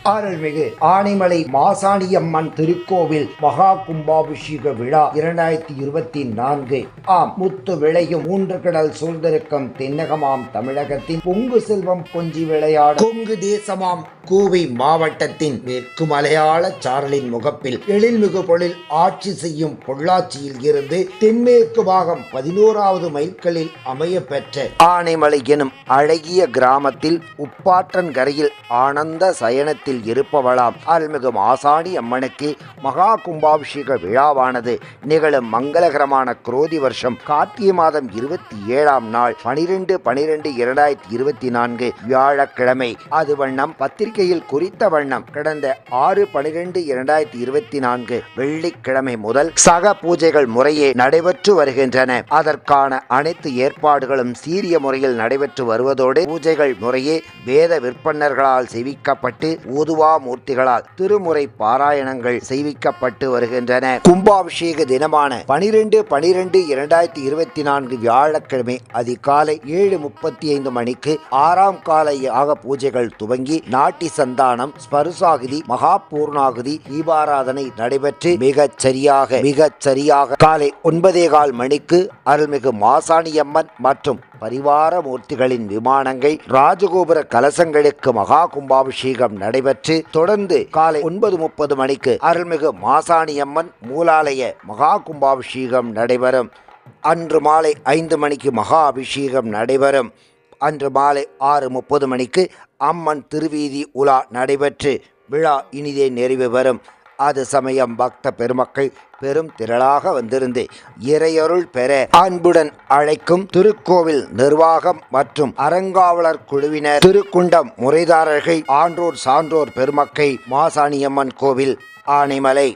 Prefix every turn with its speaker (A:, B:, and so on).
A: அருள்மிகு ஆனைமலை மாசாணியம்மன் திருக்கோவில் மகா கும்பாபிஷேக விழா 2024. முத்து விளையும் 3 கடல் சூழ்ந்திருக்கும் தென்னகமாம் தமிழகத்தின் பொங்கு செல்வம் கொஞ்சி விளையாட கொங்கு தேசமாம் கோவை மாவட்டத்தின் மேற்கு மலையாள சாரலின் முகப்பில் எழில்மிகு பொழில் ஆட்சி செய்யும் பொள்ளாச்சியில் இருந்து தென்மேற்கு பாகம் 11வது மைல்களில் அமைய பெற்ற ஆனைமலை எனும் அழகிய கிராமத்தில் உப்பாற்றன் கரையில் ஆனந்த சயனத்தில் இருப்பவளாம் அருள்மிகு மாசாணி அம்மனுக்கு மகா கும்பாபிஷேக விழாவானது நிகழும் மங்களகரமான குரோதி வருஷம் கார்த்திகை மாதம் 27ஆம் நாள் 12/12/2024 வியாழக்கிழமை அது வண்ணம் பத்திரிகையில் குறித்த வண்ணம் கடந்த 6/12/2024 வெள்ளிக்கிழமை முதல் சக பூஜைகள் முறையே நடைபெற்று வருகின்றன. அதற்கான அனைத்து ஏற்பாடுகளும் சீரிய முறையில் நடைபெற்று வருவதோடு பூஜைகள் முறையே வேத விற்பன்னர்களால் செய்விக்கப்பட்டு ஊதுவா மூர்த்திகளால் திருமுறை பாராயணங்கள் செய்விக்கப்பட்டு வருகின்றன. கும்பாபிஷேக தினமான 12/12/2024 வியாழக்கிழமை அதிகாலை 7:35 மணிக்கு 6ஆம் கால யாக பூஜைகள் துவங்கி நாட்டி சந்தானம், ஸ்பருசாகுதி, மகா பூர்ணாகுதி, தீபாராதனை நடைபெற்று மிகச் சரியாக காலை 9:15 மணிக்கு அருள்மிகு மாசாணியம்மன் மற்றும் பரிவார மூர்த்திகளின் விமானங்கள் ராஜகோபுர கலசங்களுக்கு மகா கும்பாபிஷேகம் நடைபெற்று தொடர்ந்து காலை 9:30 மணிக்கு அருள்மிகு மாசாணியம்மன் மூலாலய மகா கும்பாபிஷேகம் நடைபெறும். அன்று மாலை 5 மணிக்கு மகா அபிஷேகம் நடைபெறும். அன்று மாலை 6:30 மணிக்கு அம்மன் திருவீதி உலா நடைபெற்று விழா இனிதே நிறைவு பெறும். அது சமயம் பக்த பெருமக்கள் பெரும் திரளாக வந்திருந்து இறையருள் பெற அன்புடன் அழைக்கும் திருக்கோவில் நிர்வாகம் மற்றும் அறங்காவலர் குழுவினர், திருக்குண்டம் முறைதாரர்கள், ஆன்றோர் சான்றோர் பெருமக்கள், மாசாணியம்மன் கோவில், ஆனைமலை.